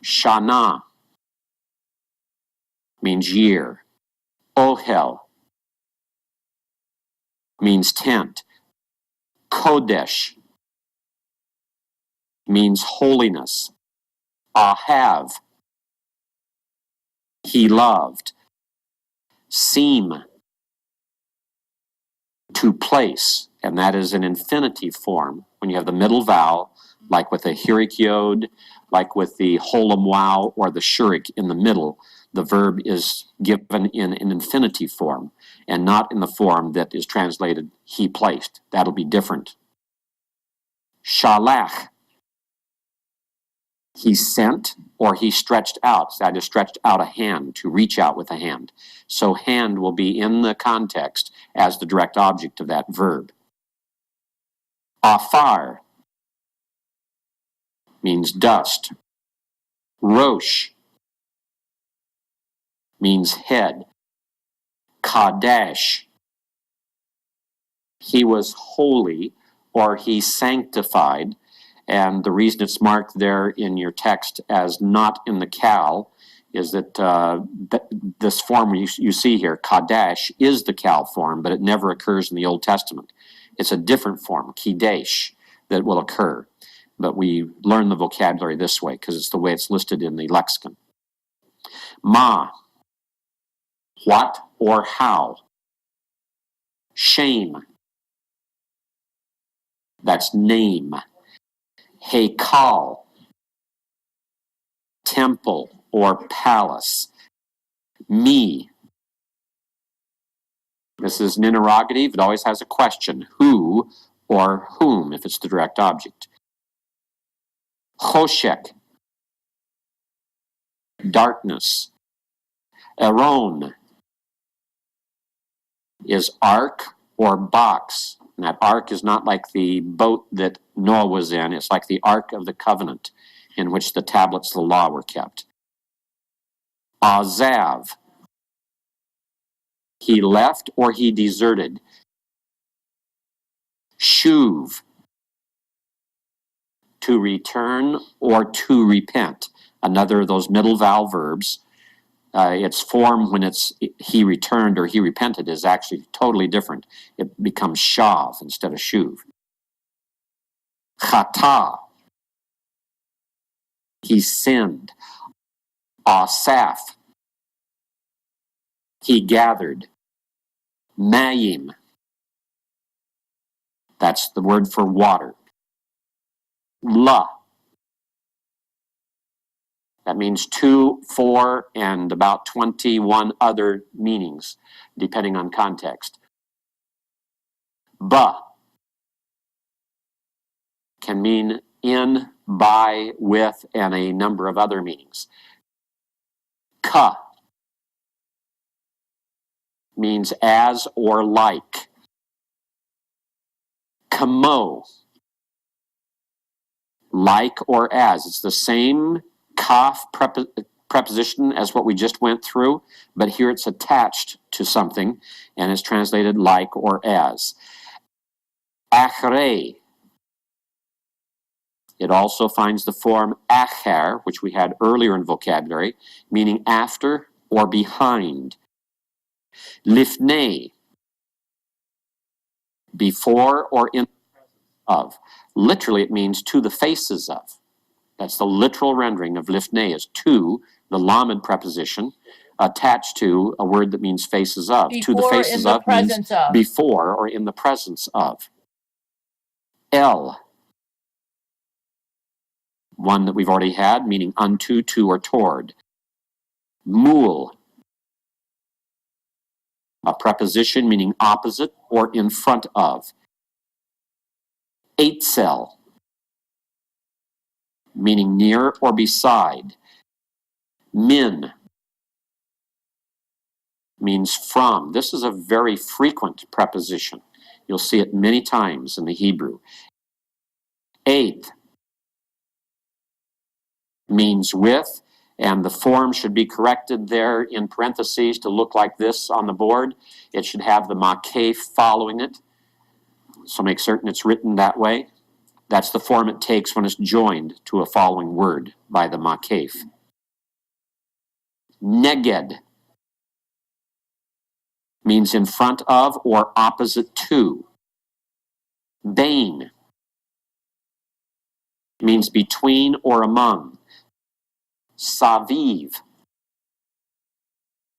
Shana means year. Ohel means tent. Kodesh means holiness. Ahav, he loved. Seem, to place, and that is an infinitive form. When you have the middle vowel, like with a hirik yod, like with the holam wow or the shurik in the middle, the verb is given in an infinitive form and not in the form that is translated he placed. That'll be different. Shalach, he sent or he stretched out. That is stretched out a hand, to reach out with a hand. So hand will be in the context as the direct object of that verb. Afar means dust. Rosh means head. Kadesh, he was holy or he sanctified. And the reason it's marked there in your text as not in the Cal is that this form you see here, Kadesh, is the Cal form, but it never occurs in the Old Testament. It's a different form, Kidesh, that will occur. But we learn the vocabulary this way because it's the way it's listed in the lexicon. Ma, what or how. Shame, that's name. Heikal, temple or palace. Me, this is an interrogative. It always has a question. Who or whom, if it's the direct object. Choshek, darkness. Aron is ark or box. And that ark is not like the boat that Noah was in. It's like the Ark of the Covenant in which the tablets of the law were kept. Azav, he left or he deserted. Shuv, to return or to repent. Another of those middle vowel verbs. Its form when it's he returned or he repented is actually totally different. It becomes shav instead of shuv. Chata, he sinned. Asaph, he gathered. Mayim, that's the word for water. La, that means 2, 4, and about 21 other meanings, depending on context. Ba can mean in, by, with, and a number of other meanings. Ka means as or like. Kamo, like or as. It's the same kaf preposition as what we just went through, but here it's attached to something and is translated like or as. Achrei, it also finds the form acher, which we had earlier in vocabulary, meaning after or behind. Lifnei, before or in of. Literally it means to the faces of. That's the literal rendering of lifnei, is to, the lamed preposition, attached to a word that means faces of. Before, to the faces in the of means of. before or in the presence of. El, one that we've already had, meaning unto, to, or toward. Mul, a preposition meaning opposite or in front of. Eitzel, meaning near or beside. Min means from. This is a very frequent preposition. You'll see it many times in the Hebrew. Eighth means with, and the form should be corrected there in parentheses to look like this on the board. It should have the makef following it, so make certain it's written that way. That's the form it takes when it's joined to a following word by the makef. Neged means in front of or opposite to. Bain means between or among. Saviv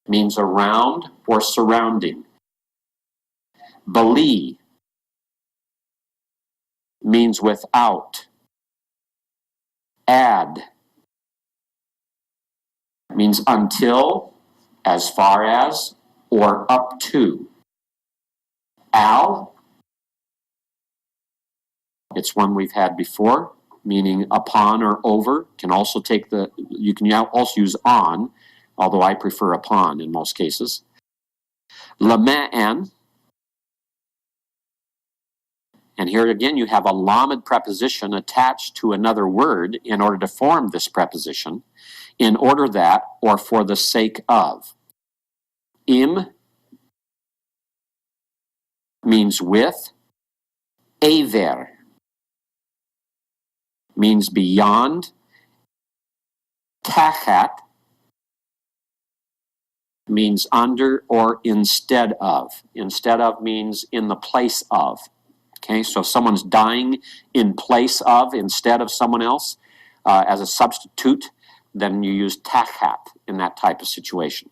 means around or surrounding. Bali means without. Ad means until, as far as, or up to. Al, it's one we've had before, meaning upon or over. Can also take the, you can also use on, although I prefer upon in most cases. Lama'an, and here again you have a lamed preposition attached to another word in order to form this preposition, in order that, or for the sake of. Im means with. Aver means beyond. Tachat means under or instead of. Instead of means in the place of. Okay, so if someone's dying in place of, instead of someone else, as a substitute, then you use tachat in that type of situation.